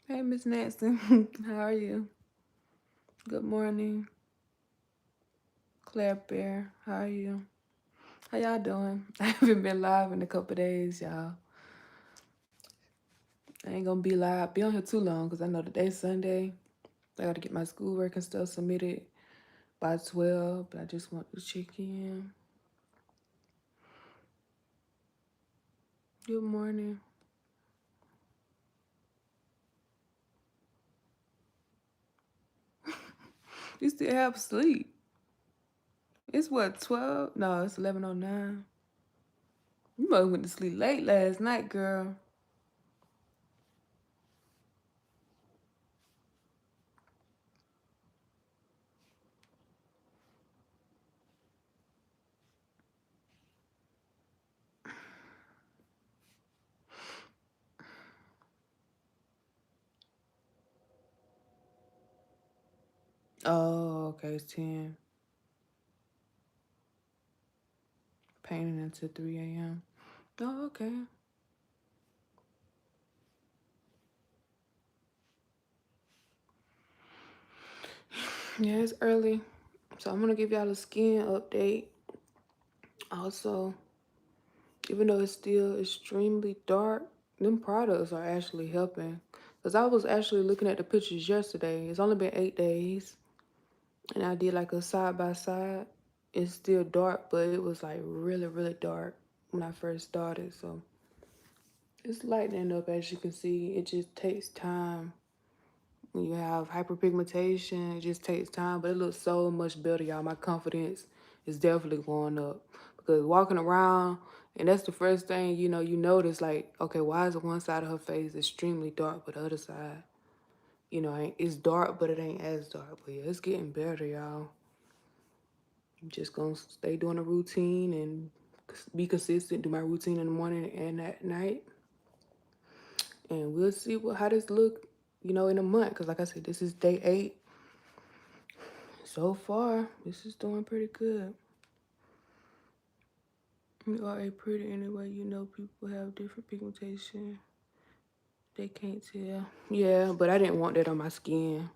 Hey, Miss Nancy. How are you? Good morning. Claire Bear. How are you? How y'all doing? I haven't been live in a couple days, y'all. I ain't gonna be on here too long because I know today's Sunday. I gotta get my schoolwork and stuff submitted by 12, but I just want to check in. Good morning. You still have sleep. It's what, 12? No, it's 11:09. You must went to sleep late last night, girl. Oh, okay, it's 10. Painting until 3 a.m. Oh, okay. Yeah, it's early. So I'm gonna give y'all a skin update. Also, even though it's still extremely dark, them products are actually helping. Cause I was actually looking at the pictures yesterday. It's only been 8 days, and I did like a side by side. It's still dark, but it was like really, really dark when I first started. So it's lightening up, as you can see. It just takes time. When you have hyperpigmentation, it just takes time, but it looks so much better, y'all. My confidence is definitely going up because walking around, and that's the first thing, you notice, like, okay, why is the one side of her face extremely dark, but the other side, it's dark, but it ain't as dark. But yeah, it's getting better, y'all. I'm just gonna stay doing a routine and be consistent, do my routine in the morning and at night, and we'll see how this look, in a month. Because like I said, this is day 8. So far, this is doing pretty good. You are a pretty anyway. People have different pigmentation. They can't tell. Yeah, but I didn't want that on my skin.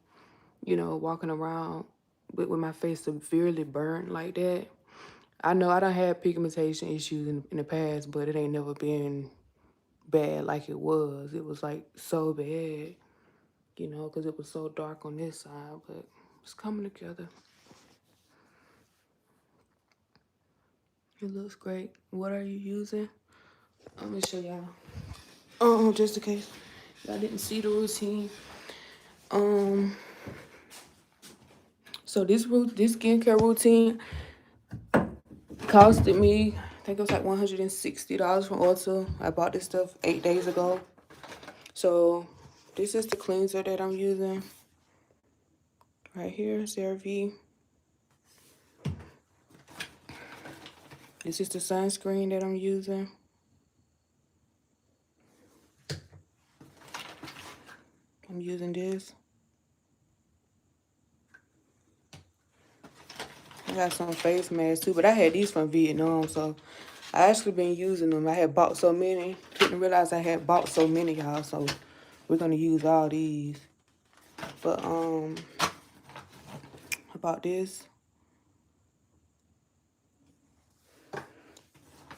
Walking around with my face severely burnt like that. I know I done had pigmentation issues in the past, but it ain't never been bad like it was. It was like so bad, because it was so dark on this side, but it's coming together. It looks great. What are you using? Let me show y'all. Just in case y'all didn't see the routine. Um, so this skincare routine costed me, I think it was like $160 from Ulta. I bought this stuff 8 days ago. So this is the cleanser that I'm using right here, CeraVe. This is the sunscreen that I'm using. I'm using this. I got some face masks too, but I had these from Vietnam, so I actually been using them. I had bought so many, didn't realize I had bought so many, y'all. So we're gonna use all these. But about this.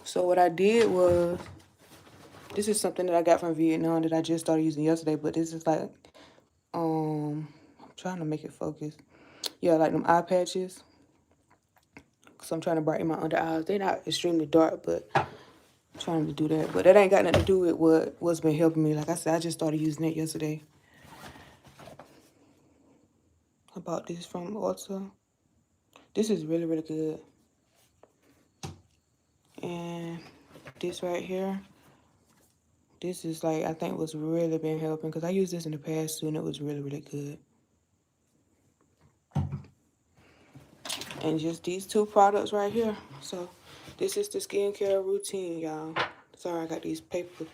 So what I did was, this is something that I got from Vietnam that I just started using yesterday. But this is like, I'm trying to make it focus. Yeah, like them eye patches. So I'm trying to brighten my under eyes. They're not extremely dark, but I'm trying to do that. But that ain't got nothing to do with what's been helping me. Like I said, I just started using it yesterday. I bought this from Ulta. This is really, really good. And this right here, this is like, I think what's really been helping, because I used this in the past too, and it was really, really good. And just these two products right here. So this is the skincare routine, y'all. Sorry, I got these paper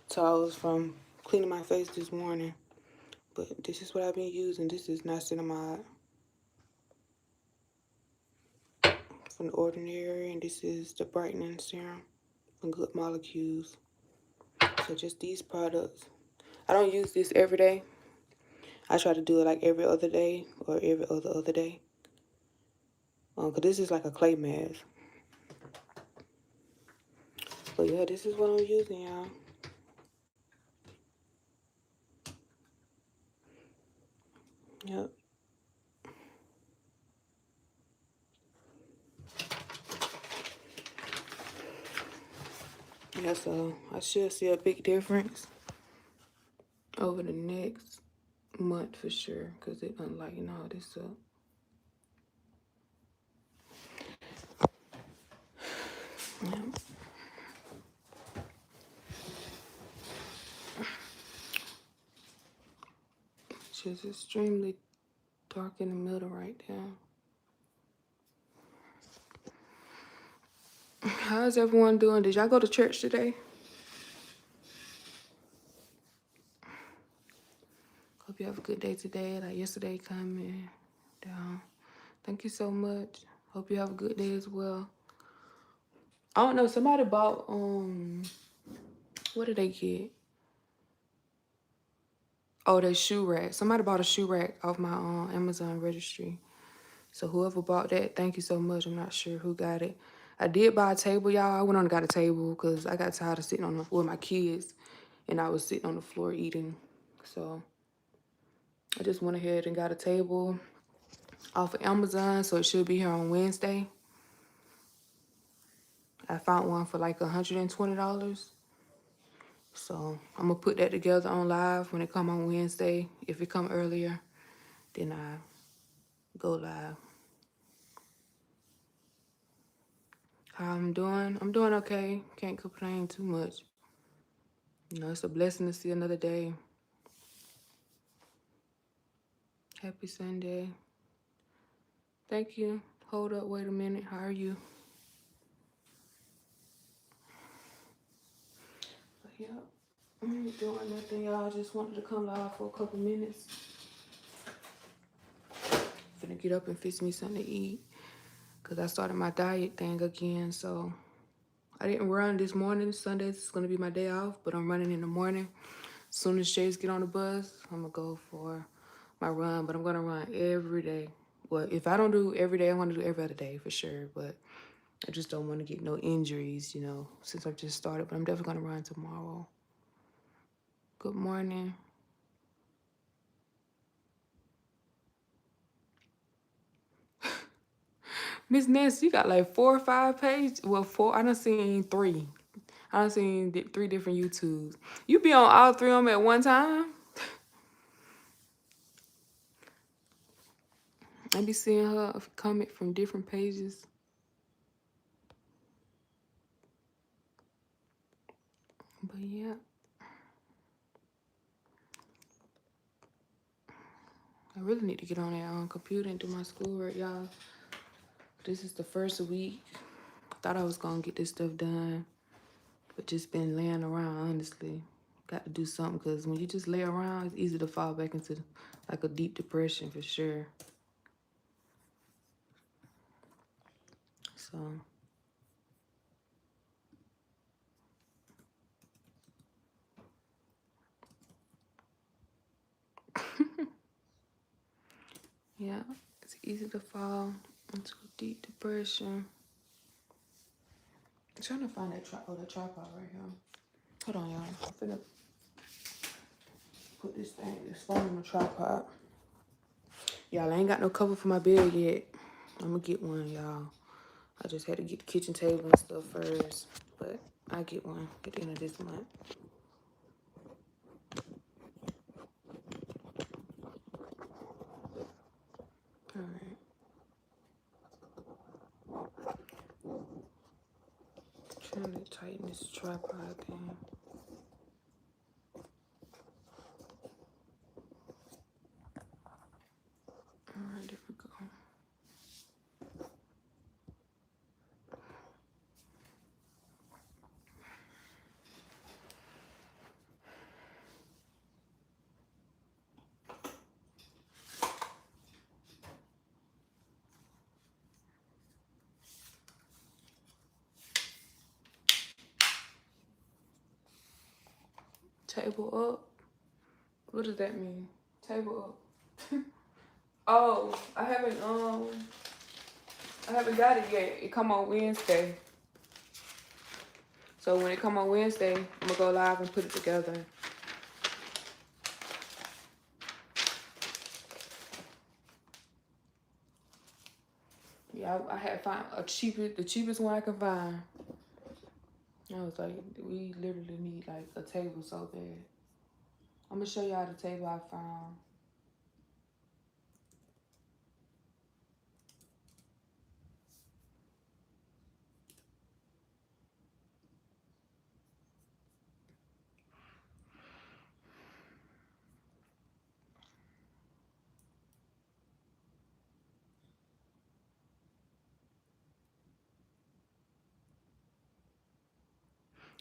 towels from cleaning my face this morning. But this is what I've been using. This is niacinamide from the Ordinary. And this is the brightening serum from Good Molecules. So just these products. I don't use this every day. I try to do it like every other day or every other day. Cause this is like a clay mask. But yeah, this is what I'm using, y'all. Yep. Yeah, so I should see a big difference over the next month for sure, because it unlighten all this up. Yep. It's just extremely dark in the middle right now. How's everyone doing? Did y'all go to church today? Hope you have a good day today. Like yesterday coming down. Thank you so much. Hope you have a good day as well. I don't know, somebody bought what did they get? Oh, that shoe rack. Somebody bought a shoe rack off my Amazon registry. So whoever bought that, thank you so much. I'm not sure who got it. I did buy a table, y'all. I went on and got a table because I got tired of sitting on the with my kids, and I was sitting on the floor eating. So I just went ahead and got a table off of Amazon, so it should be here on Wednesday. I found one for like $120. So I'm gonna put that together on live when it come on Wednesday. If it come earlier, then I go live. How I'm doing? I'm doing okay. Can't complain too much. You know, it's a blessing to see another day. Happy Sunday. Thank you. Hold up, wait a minute. How are you? But yeah, I ain't doing nothing, y'all. I just wanted to come live for a couple minutes. Finna get up and fix me something to eat. Cause I started my diet thing again, so I didn't run this morning. Sundays is gonna be my day off, but I'm running in the morning. As soon as Chase get on the bus, I'm gonna go for my run, but I'm gonna run every day. Well, if I don't do every day, I want to do every other day for sure, but I just don't want to get no injuries, you know, since I've just started, but I'm definitely gonna run tomorrow. Good morning. Miss Nancy, you got like 4 or 5 pages. Well, 4, I done seen 3. I done seen 3 different YouTubes. You be on all 3 of them at one time? I be seeing her comment from different pages. But yeah. I really need to get on that computer and do my schoolwork, y'all. This is the first week. Thought I was gonna get this stuff done, but just been laying around, honestly. Got to do something, because when you just lay around, it's easy to fall back into like a deep depression for sure. So yeah, it's easy to fall into a deep depression. I'm trying to find that tripod right here. Hold on, y'all. I'm finna put this phone on the tripod. Y'all, I ain't got no cover for my bed yet. I'm gonna get one, y'all. I just had to get the kitchen table and stuff first, but I'll get one at the end of this month. All right. Trying to tighten this tripod thing. All right, there we go. Table up. What does that mean? Table up. Oh, I haven't got it yet. It come on Wednesday. So when it come on Wednesday, I'm gonna go live and put it together. Yeah, I had to find the cheapest one I can find. I was like, we literally need like a table so bad. I'm gonna show y'all the table I found.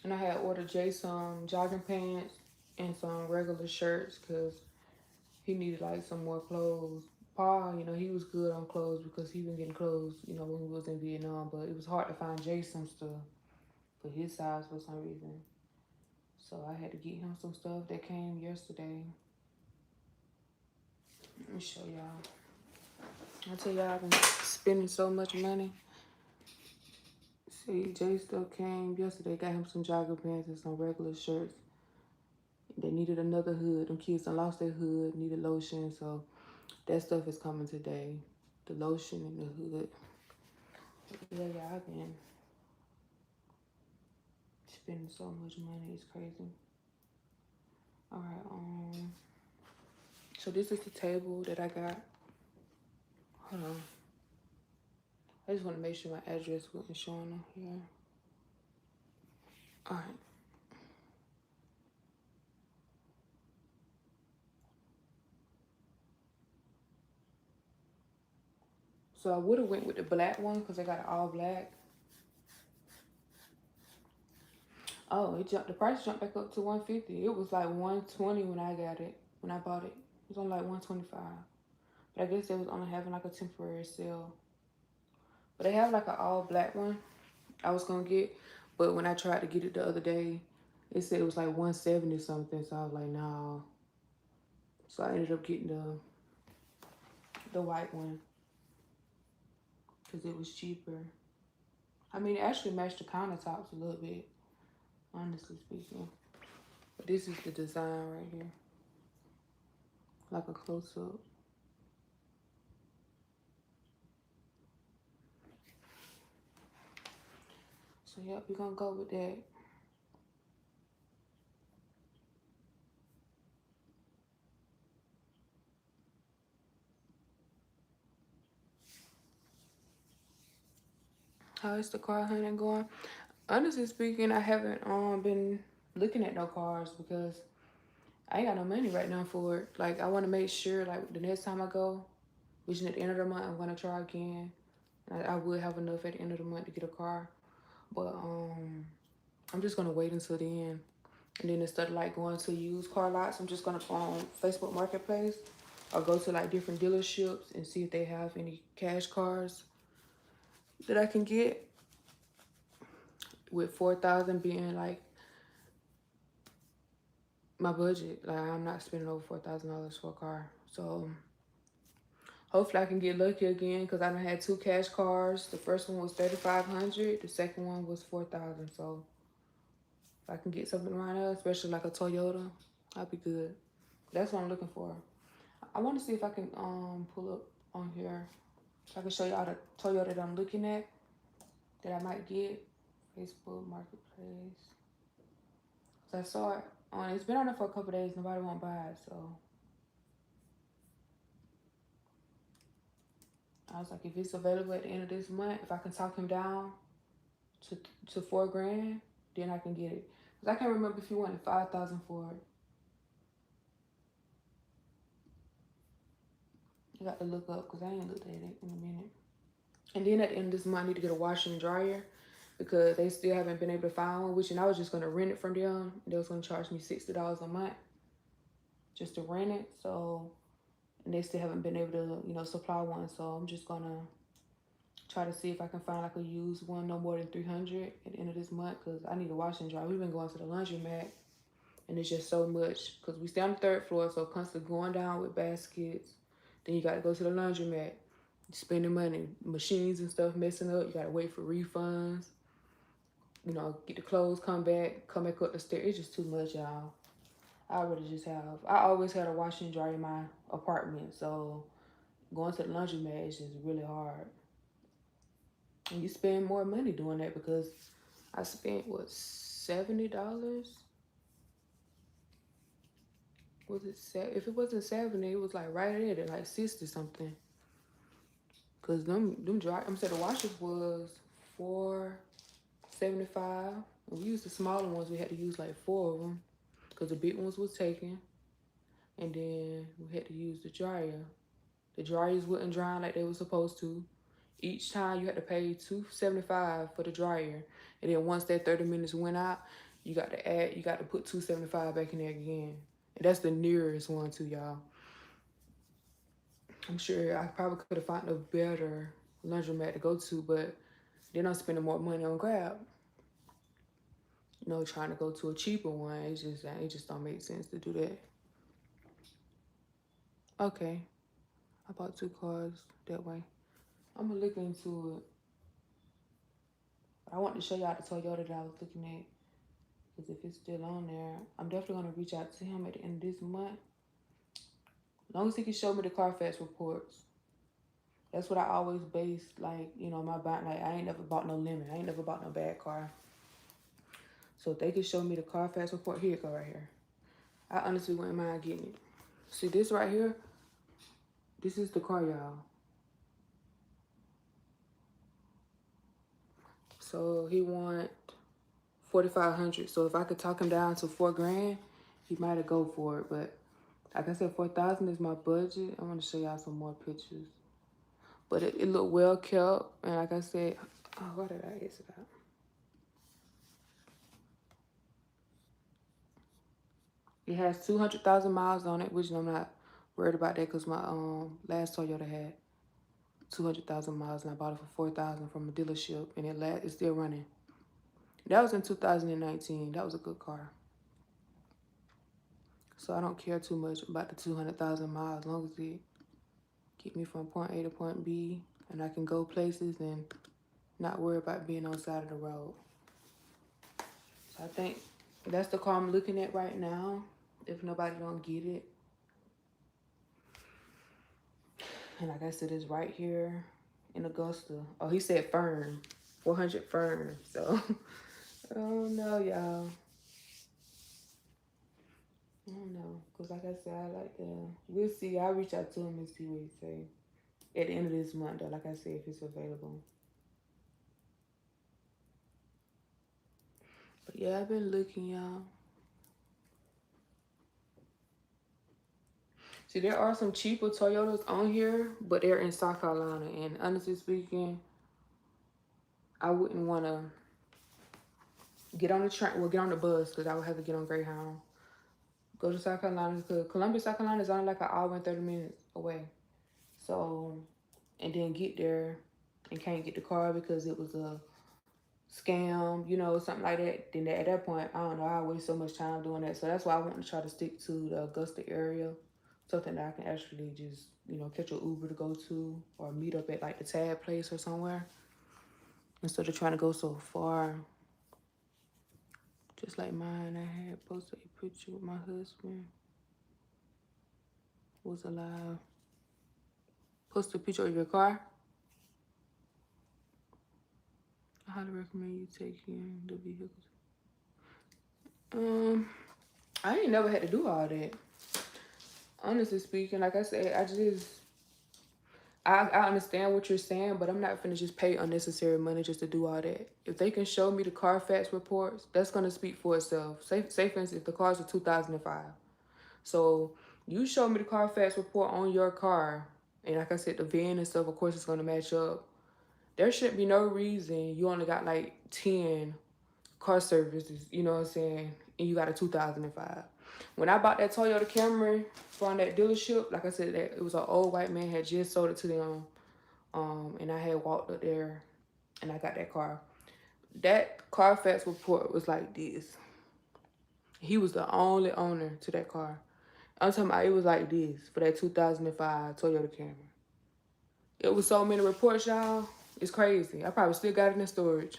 And I had ordered Jay some jogging pants and some regular shirts because he needed like some more clothes. Paul, he was good on clothes because he been getting clothes, when we was in Vietnam. But it was hard to find Jay some stuff for his size for some reason. So I had to get him some stuff that came yesterday. Let me show y'all. I tell y'all I've been spending so much money. See, Jay stuff came yesterday. Got him some jogger pants and some regular shirts. They needed another hood. Them kids done lost their hood, needed lotion. So that stuff is coming today. The lotion and the hood. Yeah, I've been spending so much money. It's crazy. All right, so this is the table that I got. Hold on. I just want to make sure my address wasn't showing up here. All right. So I would have went with the black one because I got it all black. Oh, the price jumped back up to $150. It was like $120 when I got it, when I bought it. It was only like $125. But I guess they was only having like a temporary sale. But they have like an all black one I was gonna get. But when I tried to get it the other day, it said it was like $170 something. So I was like, nah. So I ended up getting the white one because it was cheaper. I mean, it actually matched the countertops a little bit, honestly speaking. But this is the design right here. Like a close-up. So yep, we're gonna go with that. How is the car hunting going? Honestly speaking, I haven't been looking at no cars because I ain't got no money right now for it. Like I want to make sure like the next time I go, which is at the end of the month, I'm gonna try again. I would have enough at the end of the month to get a car, but I'm just gonna wait until the end. And then instead of like going to used car lots, I'm just gonna go on Facebook Marketplace or go to like different dealerships and see if they have any cash cars that I can get. With 4,000 being like my budget, like I'm not spending over $4,000 for a car. So hopefully I can get lucky again because I done had two cash cars. The first one was $3,500. The second one was $4,000. So if I can get something around there, especially like a Toyota, I'll be good. That's what I'm looking for. I want to see if I can pull up on here so I can show y'all the Toyota that I'm looking at that I might get. Facebook Marketplace. So I saw it on. It's been on there for a couple days. Nobody won't buy it, so I was like, if it's available at the end of this month, if I can talk him down to $4,000, then I can get it. Cause I can't remember if he wanted 5,000 for it. I got to look up because I ain't looked at it in a minute. And then at the end of this month, I need to get a washer and dryer because they still haven't been able to find one. And I was just gonna rent it from them. They was gonna charge me $60 a month just to rent it. So, and they still haven't been able to, supply one. So I'm just gonna try to see if I can find like a used one, no more than $300 at the end of this month, because I need a wash and dry. We've been going to the laundromat And it's just so much because we stay on the third floor, so constantly going down with baskets. Then you got to go to the laundromat, spending money, machines and stuff messing up. You got to wait for refunds. You know, get the clothes, come back up the stairs. It's just too much, y'all. I always had a washer and dryer in my apartment, so going to the laundromat is just really hard. And you spend more money doing that because I spent what, $70? Was it if it wasn't 70, it was like right at like 60 something. Cause them dry, I'm saying the washers was 475. And we used the smaller ones. We had to use like four of them, cause the big ones was taken. And then we had to use the dryer. The dryers wouldn't dry like they were supposed to. Each time you had to pay $275 for the dryer, and then once that 30 minutes went out, you got to put $275 back in there again. And that's the nearest one to y'all. I'm sure I probably could have found a better laundromat to go to, but then I'm spending more money on Grab. You know, trying to go to a cheaper one, it just don't make sense to do that. Okay, I bought two cars that way. I'm gonna look into it. I want to show y'all the Toyota that I was looking at. Because if it's still on there, I'm definitely going to reach out to him at the end of this month. As long as he can show me the Carfax reports. That's what I always base, like, my buy. Like, I ain't never bought no lemon. I ain't never bought no bad car. So if they can show me the Carfax report, here it go right here. I honestly wouldn't mind getting it. See this right here? This is the car, y'all. So he want 4,500. So if I could talk him down to $4,000, he might have go for it. But like I said, 4,000 is my budget. I want to show y'all some more pictures. But it looked well kept. And like I said, oh, why did I exit out? It has 200,000 miles on it, which I'm not worried about that because my last Toyota had 200,000 miles and I bought it for 4,000 from a dealership and it's still running. That was in 2019. That was a good car. So I don't care too much about the 200,000 miles as long as it get me from point A to point B and I can go places and not worry about being on the side of the road. So I think that's the car I'm looking at right now, if nobody don't get it. And like I said, it's right here in Augusta. Oh, he said Fern. 400 Fern. So, oh no, y'all. I don't know. Because like I said, we'll see. I'll reach out to him and see what he say. At the end of this month, though, like I said, if it's available. But yeah, I've been looking, y'all. See, there are some cheaper Toyotas on here, but they're in South Carolina. And honestly speaking, I wouldn't want to get on the train, get on the bus because I would have to get on Greyhound. Go to South Carolina because Columbia, South Carolina is only like an hour and 30 minutes away. So, and then get there and can't get the car because it was a scam, something like that. Then at that point, I don't know, I waste so much time doing that. So that's why I want to try to stick to the Augusta area. Something that I can actually just, catch an Uber to go to or meet up at like the Tab place or somewhere. Instead of trying to go so far. Just like mine, I had posted a picture with my husband. Was alive. Post a picture of your car. I highly recommend you taking the vehicles. I ain't never had to do all that. Honestly speaking, like I said, I understand what you're saying, but I'm not finna just pay unnecessary money just to do all that. If they can show me the Carfax reports, that's gonna speak for itself. Say for instance, if the cars are 2005. So you show me the Carfax report on your car, and like I said, the VIN and stuff, of course, it's gonna match up. There shouldn't be no reason you only got like 10 car services, you know what I'm saying, and you got a 2005. When I bought that Toyota Camry from that dealership, like I said, that it was an old white man had just sold it to them, and I had walked up there, and I got that car. That Carfax report was like this. He was the only owner to that car. I'm talking about it was like this for that 2005 Toyota Camry. It was so many reports, y'all. It's crazy. I probably still got it in storage.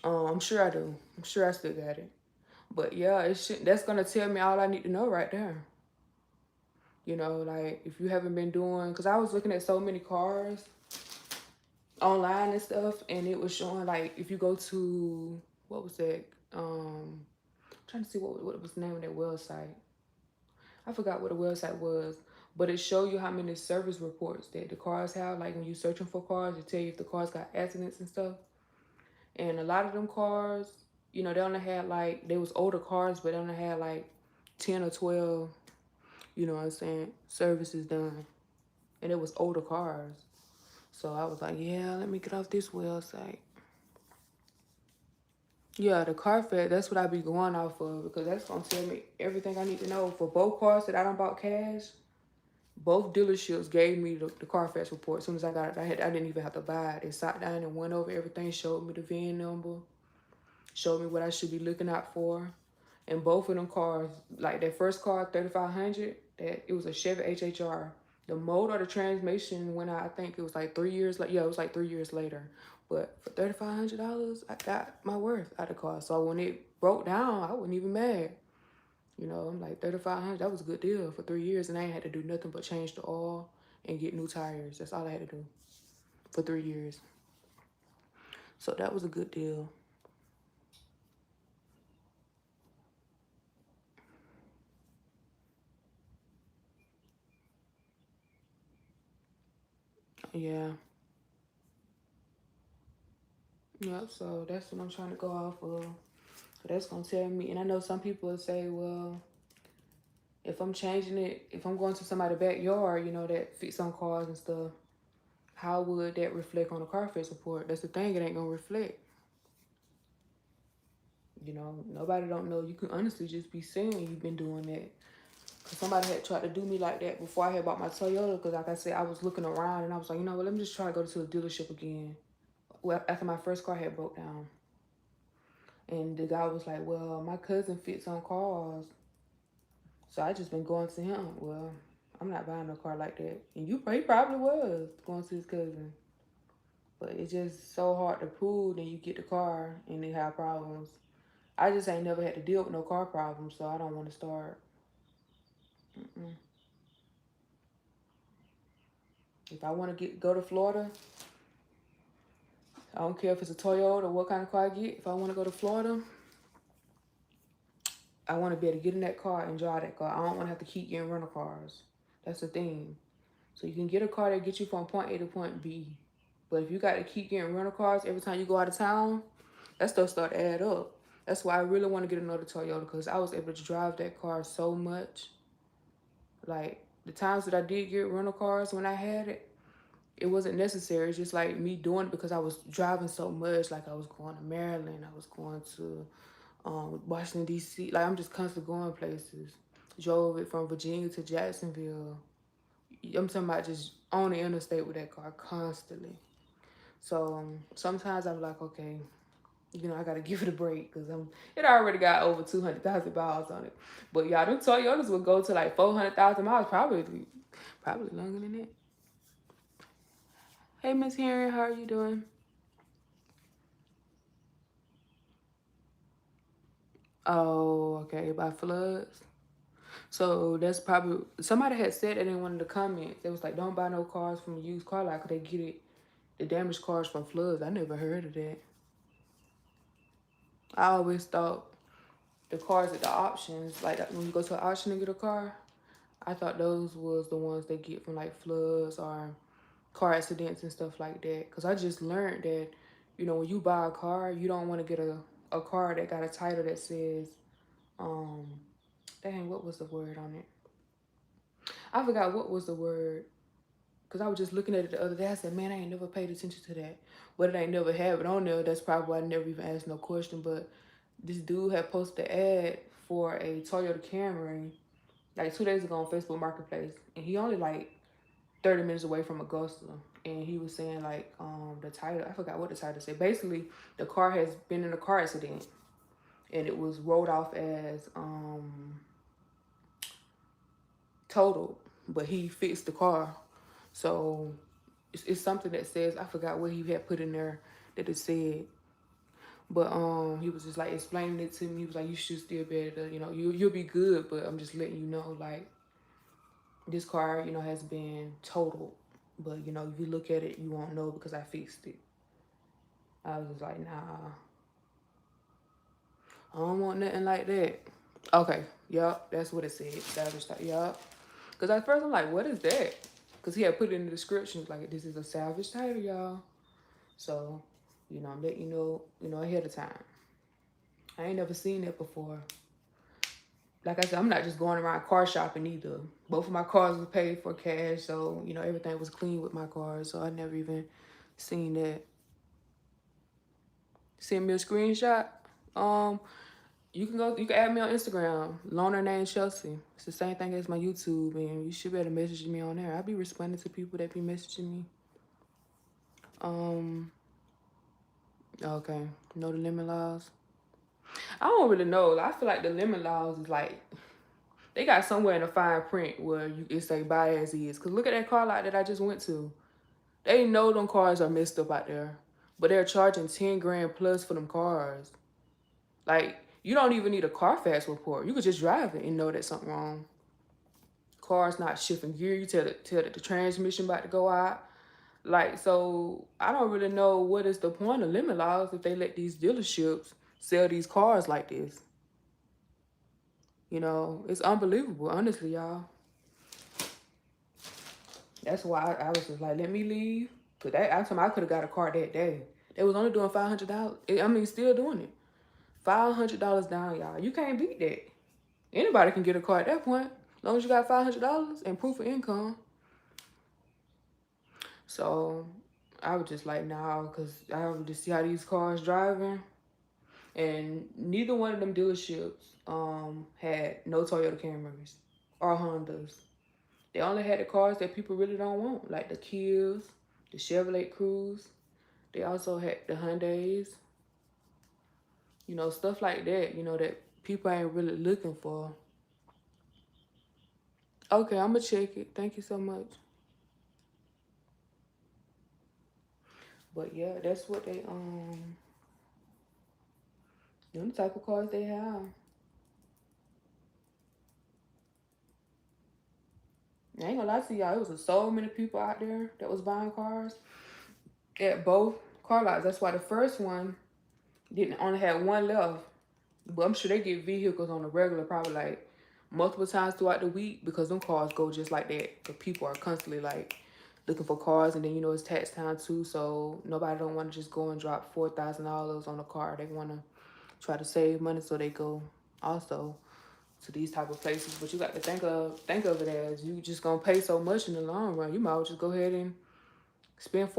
I'm sure I do. I'm sure I still got it. But yeah, that's gonna tell me all I need to know right there. You know, like if you haven't been doing, because I was looking at so many cars online and stuff, and it was showing like if you go to what was that? Trying to see what was the name of that website. I forgot what the website was, but it showed you how many service reports that the cars have. Like when you're searching for cars, it tell you if the cars got accidents and stuff. And a lot of them cars, you know, they only had like they was older cars, but they only had like 10 or 12, you know what I'm saying, services done, and it was older cars. So I was like, yeah, let me get off this website. Yeah, the Carfax, that's what I be going off of because that's gonna tell me everything I need to know for both cars that I done bought cash. Both dealerships gave me the Carfax report as soon as I got it. I didn't even have to buy it. They sat down and went over everything, showed me the VIN number, showed me what I should be looking out for. And both of them cars, like that first car, 3500, that it was a Chevy HHR. The motor, the transmission went out. I think it was like 3 years. Like yeah, it was like 3 years later. But for $3,500, I got my worth out of the car. So when it broke down, I wasn't even mad. You know, I'm like 3,500. That was a good deal for 3 years, and I ain't had to do nothing but change the oil and get new tires. That's all I had to do for 3 years. So that was a good deal. Yeah. Yep. So that's what I'm trying to go off of. So that's gonna tell me. And I know some people will say, well, if I'm changing it, if I'm going to somebody's backyard, you know, that fix on cars and stuff, how would that reflect on the Carfax report? That's the thing. It ain't gonna reflect. You know, nobody don't know. You can honestly just be saying you've been doing that. Cause somebody had tried to do me like that before I had bought my Toyota. Cause like I said, I was looking around and I was like, you know what? Let me just try to go to the dealership again. Well, after my first car had broke down, and the guy was like, well, my cousin fits on cars, so I just been going to him. Well, I'm not buying no car like that. And he probably was going to his cousin, but it's just so hard to prove. Then you get the car and they have problems. I just ain't never had to deal with no car problems, so I don't want to start. Mm-mm. If I want to go to Florida, I don't care if it's a Toyota or what kind of car I get. If I want to go to Florida, I want to be able to get in that car and drive that car. I don't want to have to keep getting rental cars. That's the thing. So you can get a car that gets you from point A to point B. But if you got to keep getting rental cars every time you go out of town, that stuff start to add up. That's why I really want to get another Toyota because I was able to drive that car so much. Like the times that I did get rental cars when I had it, it wasn't necessary. It's just like me doing it because I was driving so much. Like I was going to Maryland, I was going to Washington D.C. Like I'm just constantly going places. Drove it from Virginia to Jacksonville. I'm talking about just on the interstate with that car constantly. So sometimes I'm like, okay, you know, I gotta give it a break because it already got over 200,000 miles on it. But y'all, them Toyotas would go to like 400,000 miles, probably longer than that. Hey, Miss Henry, how are you doing? Oh, okay, by floods. So that's probably somebody had said that in one of the comments. They was like, "Don't buy no cars from a used car lot 'cause they get it the damaged cars from floods." I never heard of that. I always thought the cars at the auctions, like when you go to an auction and get a car, I thought those was the ones they get from like floods or car accidents and stuff like that. Cause I just learned that, you know, when you buy a car, you don't want to get a car that got a title that says, um, dang, what was the word on it? I forgot what was the word. Cause I was just looking at it the other day. I said, man, I ain't never paid attention to that. But it ain't never have it on there. That's probably why I never even asked no question. But this dude had posted an ad for a Toyota Camry like 2 days ago on Facebook Marketplace. And he only like 30 minutes away from Augusta. And he was saying like the title, I forgot what the title said. Basically, the car has been in a car accident. and it was wrote off as totaled, but he fixed the car. So it's something that says, I forgot what he had put in there that it said, but he was just like explaining it to me. He was like, you should still be able to, you'll be good, but I'm just letting you know, like, this car, has been totaled, but if you look at it, you won't know because I fixed it. I was just like, nah, I don't want nothing like that. Okay, yup, that's what it said. Salvage title, yup. Because at first I'm like, what is that? Because he had put it in the description, like, this is a salvage title, y'all. So, I'm letting you know, ahead of time. I ain't never seen that before. Like I said, I'm not just going around car shopping either. Both of my cars were paid for cash, so, everything was clean with my cars. So I never even seen that. Send me a screenshot. You can add me on Instagram, Loner named Chelsea. It's the same thing as my YouTube, and you should be able to message me on there. I'll be responding to people that be messaging me. Okay, know the limit laws? I don't really know. I feel like the limit laws is like, they got somewhere in the fine print where it say buy as is. Cause look at that car lot that I just went to. They know them cars are messed up out there, but they're charging 10 grand plus for them cars. Like, you don't even need a Carfax report. You could just drive it and know that something wrong. Car's not shifting gear. You tell that the transmission about to go out. Like, so I don't really know what is the point of limit laws if they let these dealerships sell these cars like this. It's unbelievable, honestly, y'all. That's why I was just like, let me leave. Cause I could have got a car that day. They was only doing $500. I mean, still doing it. $500 down, y'all. You can't beat that. Anybody can get a car at that point, as long as you got $500 and proof of income. So I was just like, nah, because I already see how these cars driving. And neither one of them dealerships had no Toyota Camrys or Hondas. They only had the cars that people really don't want, like the Kias, the Chevrolet Cruze. They also had the Hyundais, stuff like that, that people ain't really looking for. Okay, I'm going to check it. Thank you so much. But yeah, that's what they, the type of cars they have. I ain't gonna lie to y'all, it was so many people out there that was buying cars at both car lots. That's why the first one didn't only had one left. But I'm sure they get vehicles on the regular, probably like multiple times throughout the week, because them cars go just like that. The people are constantly like looking for cars, and then it's tax time too, so nobody don't want to just go and drop $4,000 on a car. They want to try to save money, so they go also to these type of places. But you got to think of it as you just gonna pay so much in the long run. You might as well just go ahead and spend